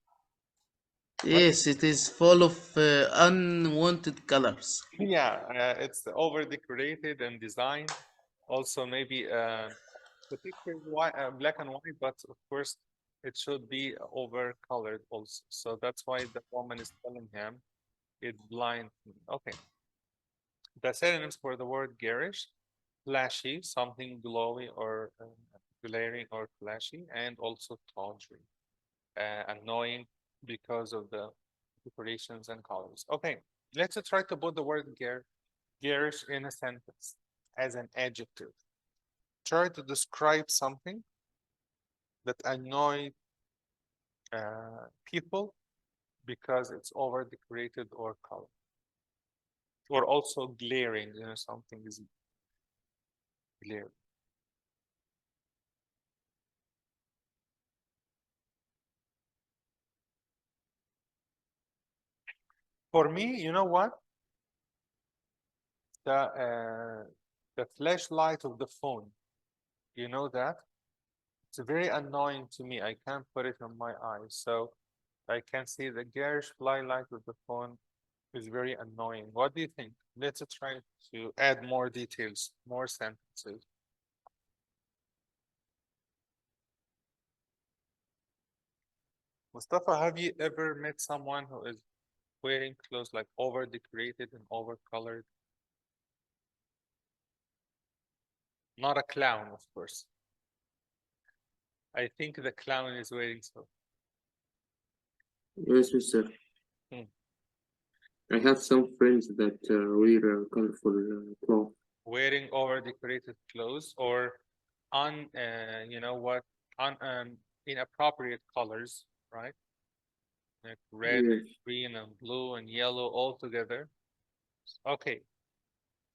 Yes, it is full of unwanted colors. Yeah, it's over decorated and designed. Also, maybe the picture is white, black and white, but of course, it should be over colored also. So that's why the woman is telling him it's blind. Okay. The synonyms for the word garish: flashy, something glowy or glaring or flashy, and also tawdry, annoying because of the decorations and colors. Okay, let's try to put the word garish in a sentence as an adjective. Try to describe something that annoys people because it's over decorated or colored, or also glaring. Something is glaring. For me, you know what? The flashlight of the phone. You know that? It's very annoying to me. I can't put it on my eyes. So I can see the garish flashlight of the phone is very annoying. What do you think? Let's try to add more details, more sentences. Mustafa, have you ever met someone who is wearing clothes like over decorated and over colored? Not a clown, of course. I think the clown is wearing so. Yes, mister. Hmm. I have some friends that wear colorful clothes. Wearing over decorated clothes or you know what, inappropriate colors, right? Like red, Yes. green, and blue and yellow all together. Okay,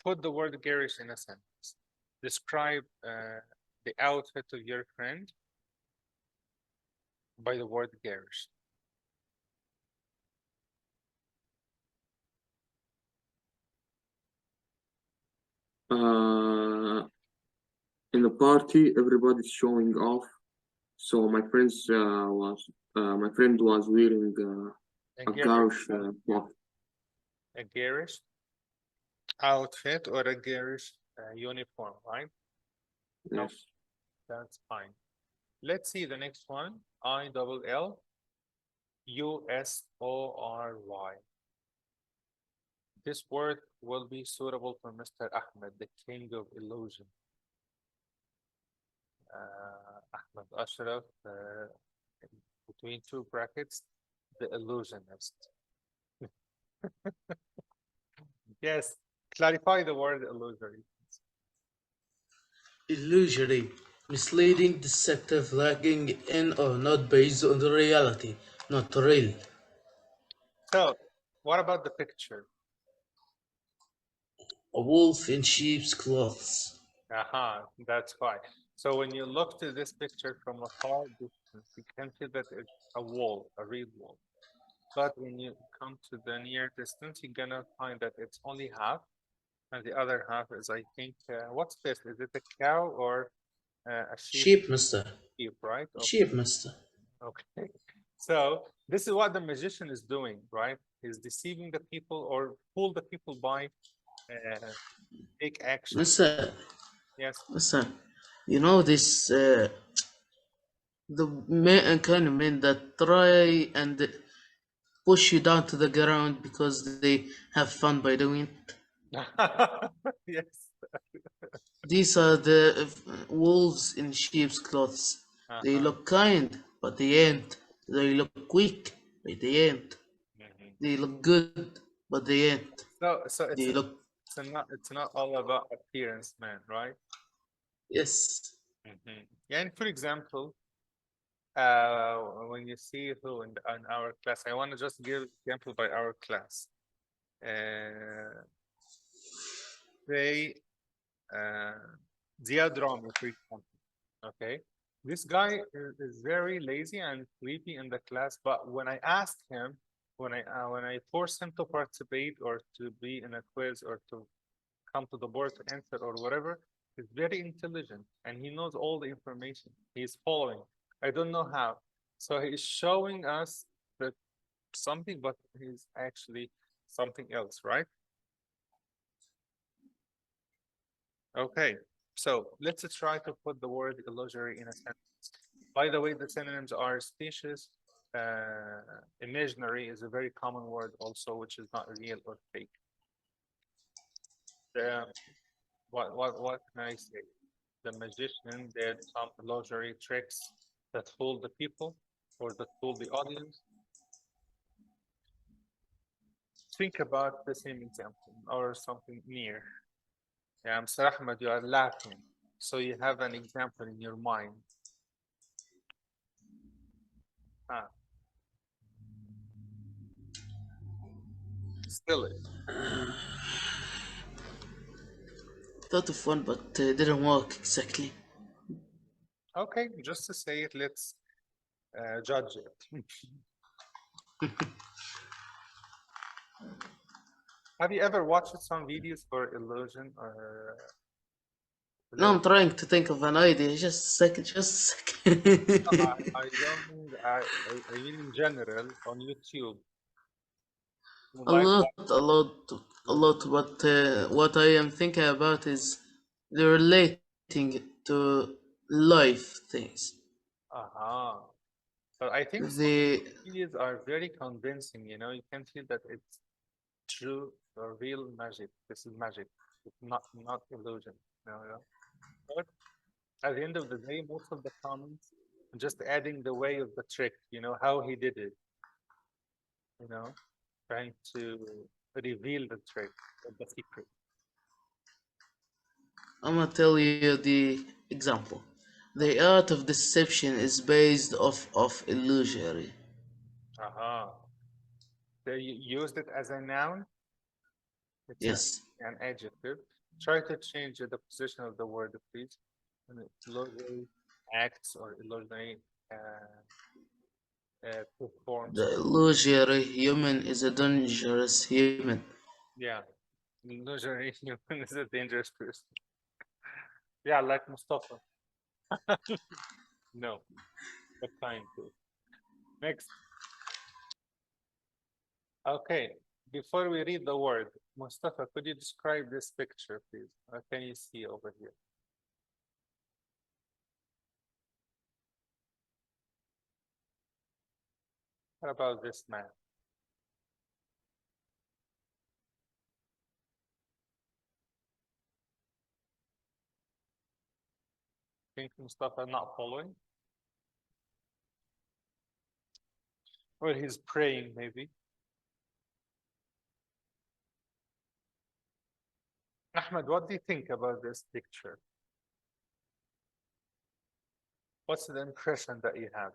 put the word garish in a sentence. Describe the outfit of your friend by the word garish. In the party, everybody's showing off. So my friend was wearing A a garish, garish cloth. a garish outfit or a garish uniform, right? No, Yes. that's fine. Let's see the next one. ILLUSORY. This word will be suitable for Mr. Ahmed, the king of illusion. Ahmed Ashraf, between two brackets, the illusionist. Yes, clarify the word illusory. Illusory, misleading, deceptive, lacking in or not based on the reality, not real. So, what about the picture? A wolf in sheep's clothes. Aha, that's why. So when you look to this picture from a far distance, you can see that it's a wall, a real wall. But when you come to the near distance, you're gonna find that it's only half, and the other half is, I think, what's this? Is it a cow or a sheep? Sheep, mister. Sheep, right? Sheep, mister. Okay. So this is what the magician is doing, right? He's deceiving the people or fool the people by take action. Mister, Yes. mister, you know this, the men, kind of men that try and push you down to the ground because they have fun by doing it. Yes. These are the wolves in sheep's clothes. They Uh-huh. look kind, but they ain't. They look quick, but they ain't. Mhm. They look good, but they ain't. So They look, it's not all about appearance, man, right? yes. Yeah, and for example, when you see who in our class, I want to just give example by our class. They Ziad Rami, for example. Okay, this guy is very lazy and sleepy in the class. But when I ask him, when I force him to participate or to be in a quiz or to come to the board to answer or whatever, he's very intelligent and he knows all the information. He's following. I don't know how. So he's showing us that something, but he's actually something else, right? Okay, so let's try to put the word illusory in a sentence. By the way, the synonyms are specious. Imaginary is a very common word also, which is not real or fake. The, what can I say? The magician did some illusory tricks that fooled the people or that fooled the audience. Think about the same example or something near. Yeah, Mr. Ahmed, you are laughing. So you have an example in your mind. Ah, still it. Thought of one, but didn't work exactly. Okay, just to say it, let's judge it. Have you ever watched some videos for illusion or No, I'm illusion? trying to think of an idea. Just a second, just a second. I don't mean, I mean in general on YouTube. You A might lot, watch a lot, a lot. But what I am thinking about is the relating it to life things. But I think some The videos are very convincing, you know, you can feel that it's true or real magic. This is magic. It's not illusion. You know? But at the end of the day, most of the comments are just adding the way of the trick, you know, how he did it, you know, trying to reveal the trick or the secret. I'm gonna tell you the example. The art of deception is based off of illusory. Aha. They used it as a noun. It's Yes, an adjective. Try to change the position of the word, please. And it's illusory acts or illusory performs. the illusory human is a dangerous human. Yeah, illusory human is a dangerous person. Yeah, like Mustafa. No, but kind to. Next. Okay, before we read the word, Mustafa, could you describe this picture, please? What can you see over here? What about this man? Think Mustafa not following? Or he's praying, maybe. Ahmed, what do you think about this picture? What's the impression that you have?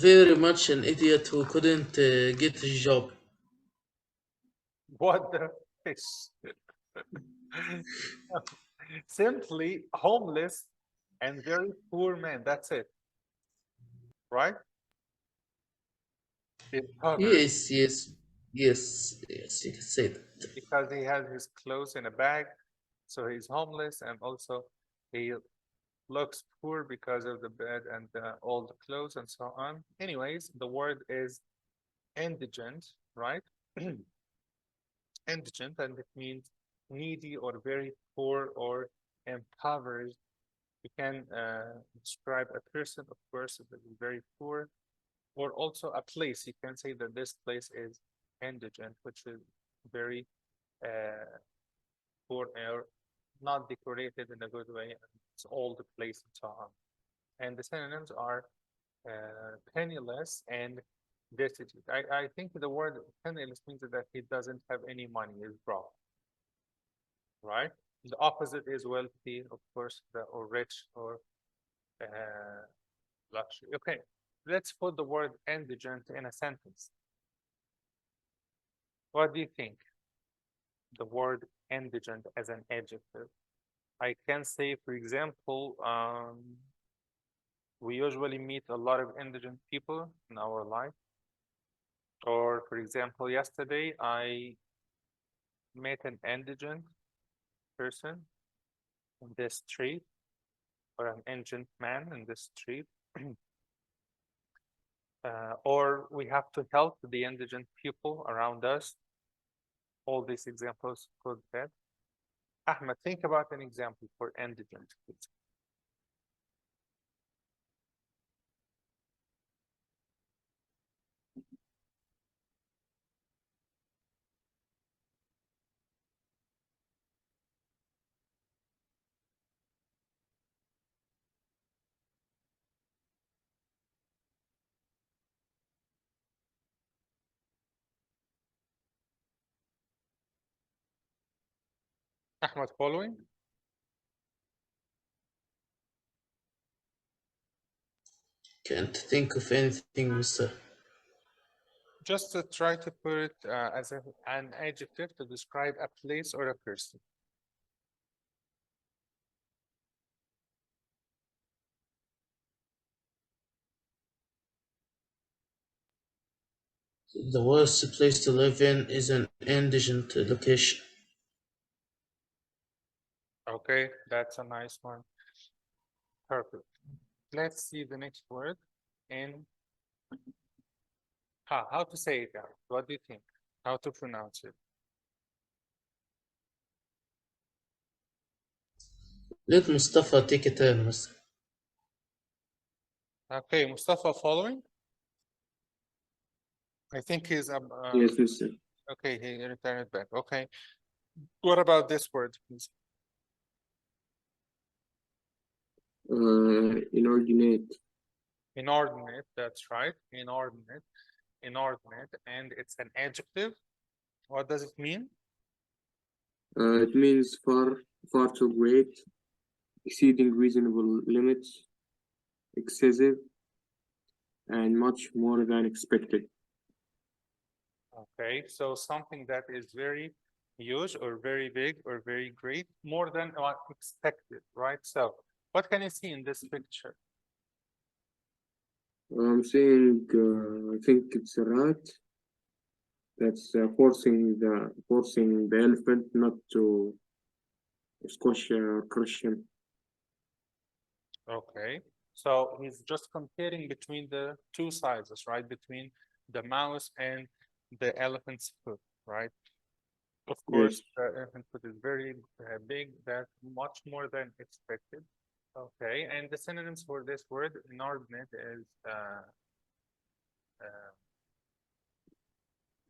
Very much an idiot who couldn't get a job. What the fish? Simply homeless and very poor man. That's it. Right? It's covered Yes, yes, yes, yes, you can say that. because he has his clothes in a bag. So he's homeless and also he looks poor because of the bed and all the clothes and so on. Anyways, the word is indigent, right? Indigent, and it means needy or very poor or impoverished. You can describe a person, of course, that is very poor, or also a place. You can say that this place is indigent, which is very poor or not decorated in a good way. And it's old place and so on. And the synonyms are penniless and destitute. I think the word penniless means that he doesn't have any money, is broke, right? The opposite is wealthy, of course, or rich or luxury. Okay, let's put the word indigent in a sentence. What do you think? The word indigent as an adjective. I can say, for example, we usually meet a lot of indigent people in our life. Or, for example, yesterday I met an indigent person in this street, or an indigent man in this street. Or we have to help the indigent people around us. All these examples could fit. Ahmed, think about an example for indigent, please. Ahmed, following? Can't think of anything, Mr. Just to try to put it as an adjective to describe a place or a person. The worst place to live in is an indigent location. Okay, that's a nice one. Perfect. Let's see the next word in how to say it out. What do you think? How to pronounce it? Let Mustafa take a turn, Mr. Okay, Mustafa following? I think he's Yes, Mr. okay, he returned it back. Okay. What about this word, please? Inordinate. Inordinate, that's right. Inordinate, inordinate, and it's an adjective. What does it mean? It means far too great, exceeding reasonable limits, excessive, and much more than expected. Okay, so something that is very huge or very big or very great, more than what expected, right? So what can you see in this picture? I'm saying, I think it's a rat that's forcing the elephant not to squash or crush him. Okay, so he's just comparing between the two sizes, right? Between the mouse and the elephant's foot, right? Of course, Yes. the elephant foot is very big, that's much more than expected. Okay, and the synonyms for this word, inordinate, is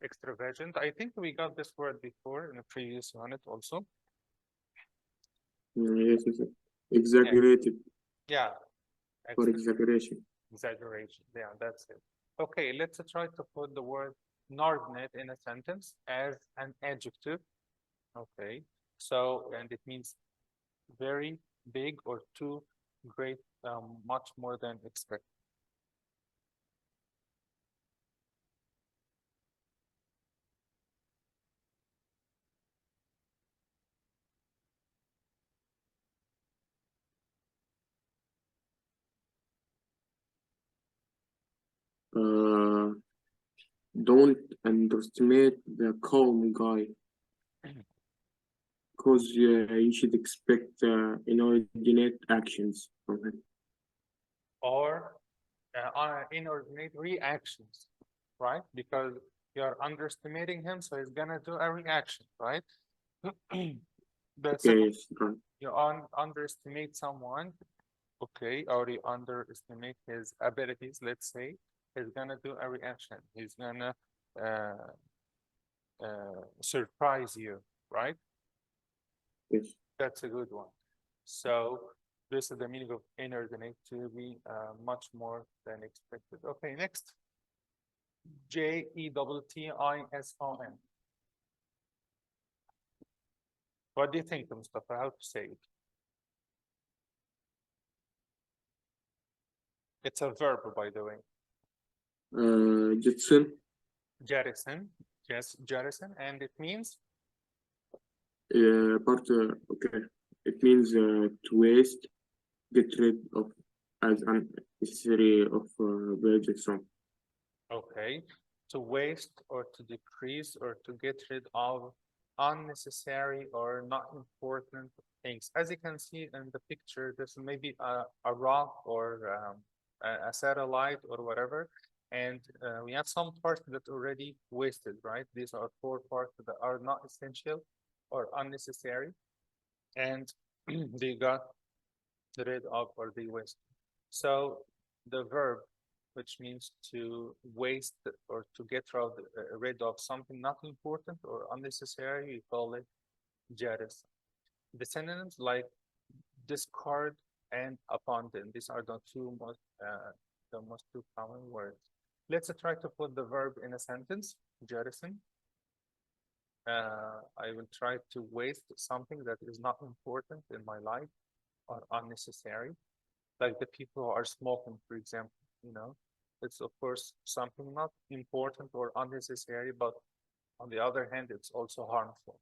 extravagant. I think we got this word before in a previous unit also. Yes, yes. Exaggerated Yeah, for exaggeration. exaggeration. Yeah, that's it. Okay, let's try to put the word inordinate in a sentence as an adjective. Okay, so, and it means very big or too great, much more than expected. Uh, don't underestimate the calm guy, because you should expect inordinate actions from him. Or inordinate reactions, right? Because you're underestimating him, so he's gonna do a reaction, right? Okay, yes, right. You underestimate someone, okay, or you underestimate his abilities, let's say, he's gonna do a reaction. He's gonna uh, surprise you, right? Yes. That's a good one. So this is the meaning of inordinate, to be much more than expected. Okay, next. Jettison. What do you think, Mustafa? How to say it? It's a verb, by the way. Jetson, Jettison. Yes, jettison, and it means okay. It means to waste, get rid of, as unnecessary of Jetson. okay, to waste or to decrease or to get rid of unnecessary or not important things. As you can see in the picture, this may be a rock or a satellite or whatever, and we have some parts that already wasted, right? These are 4 parts that are not essential or unnecessary, and they got rid of or they waste. So the verb, which means to waste or to get rid of something not important or unnecessary, you call it jaris. The synonyms like discard and abandon, these are the most two common words. Let's try to put the verb in a sentence. Jarison. I will try to waste something that is not important in my life or unnecessary, like the people who are smoking, for example. It's of course something not important or unnecessary, but on the other hand, it's also harmful.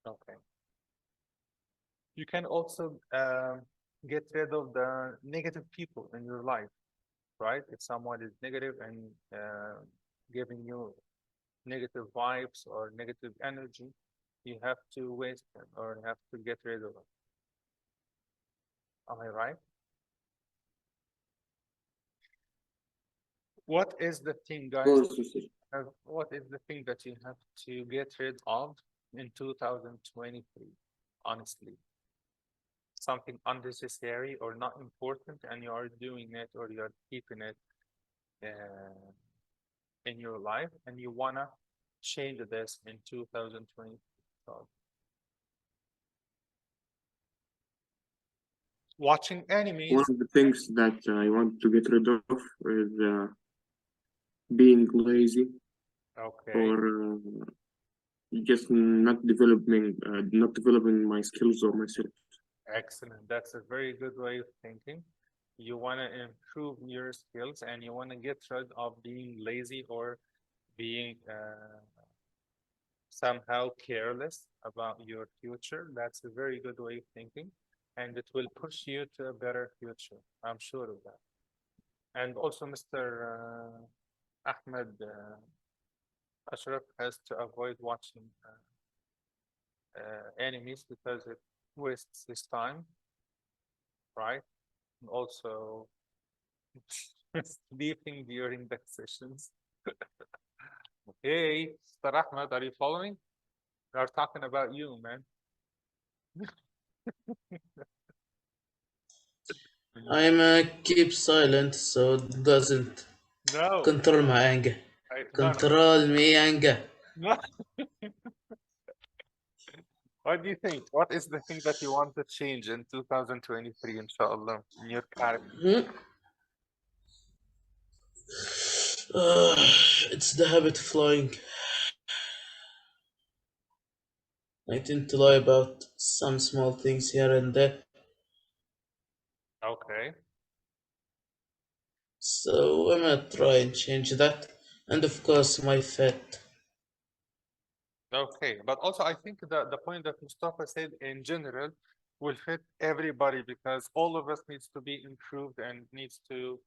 Okay. You can also get rid of the negative people in your life, right? If someone is negative and giving you negative vibes or negative energy, you have to waste them or have to get rid of them. Am I right? What is the thing, guys? What is the thing that you have to get rid of in 2023? Honestly, something unnecessary or not important, and you are doing it or you're keeping it in your life, and you wanna change this in 2020. Watching One enemies. of the things that I want to get rid of is being lazy Okay, or just not developing my skills or myself. excellent. That's a very good way of thinking. You want to improve your skills and you want to get rid of being lazy or being somehow careless about your future. That's a very good way of thinking, and it will push you to a better future. I'm sure of that. And also, Mr. Ahmed Ashraf has to avoid watching enemies because it wastes his time, right? And also sleeping during the sessions. Hey, Mr. Ahmed, are you following? We are talking about you, man. I'm keep silent so it doesn't No, control my anger. no, Control me anger. no. What do you think? What is the thing that you want to change in 2023, inshallah, in your character? Hmm? It's the habit of lying. I tend to lie about some small things here and there, Okay. so I'm gonna try and change that. And of course, my fat. Okay, but also I think that the point that Mustafa said in general will fit everybody because all of us needs to be improved and needs to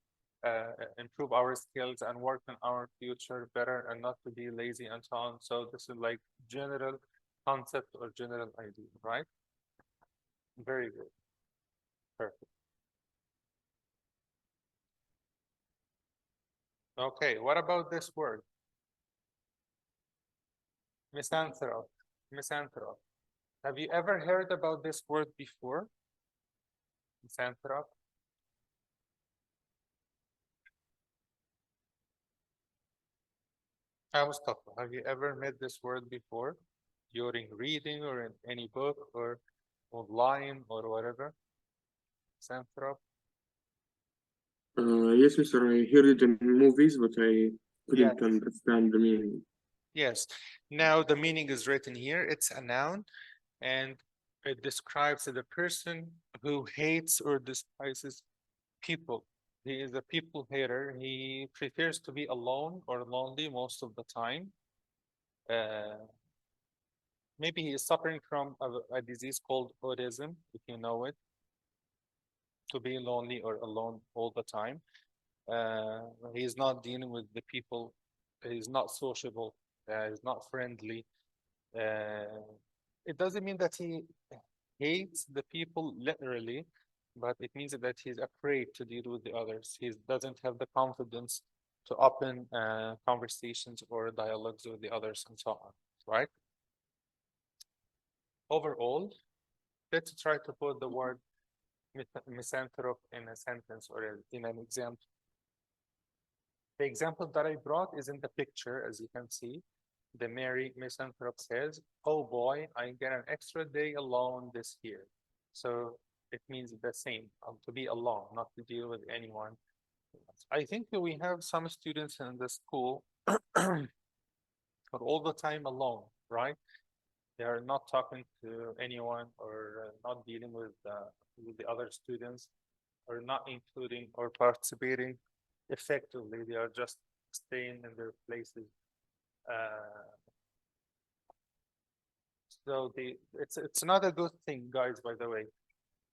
improve our skills and work on our future better and not to be lazy and so on. So this is like general concept or general idea, right? Very good. Perfect. Okay, what about this word? Misanthrope. Misanthrope. Have you ever heard about this word before? Misanthrope? Mustafa, have you ever met this word before during reading or in any book or online or whatever? Misanthrope? Yes, Mr. I heard it in movies, but I Yes. couldn't understand the meaning. Yes. Now the meaning is written here. It's a noun and it describes the person who hates or despises people. He is a people hater. He prefers to be alone or lonely most of the time. Maybe he is suffering from a disease called autism, if you know it, to be lonely or alone all the time. He's not dealing with the people. He's not sociable. He's not friendly. It doesn't mean that he hates the people literally, but it means that he's afraid to deal with the others. He doesn't have the confidence to open conversations or dialogues with the others and so on, right? Overall, let's try to put the word misanthrope in a sentence or in an example. The example that I brought is in the picture, as you can see. The merry misanthrope says, "Oh boy, I get an extra day alone this year." So it means the same, to be alone, not to deal with anyone. I think that we have some students in the school are all the time alone, right? They are not talking to anyone or not dealing with the other students or not including or participating effectively. They are just staying in their places. So it's not a good thing, guys, by the way.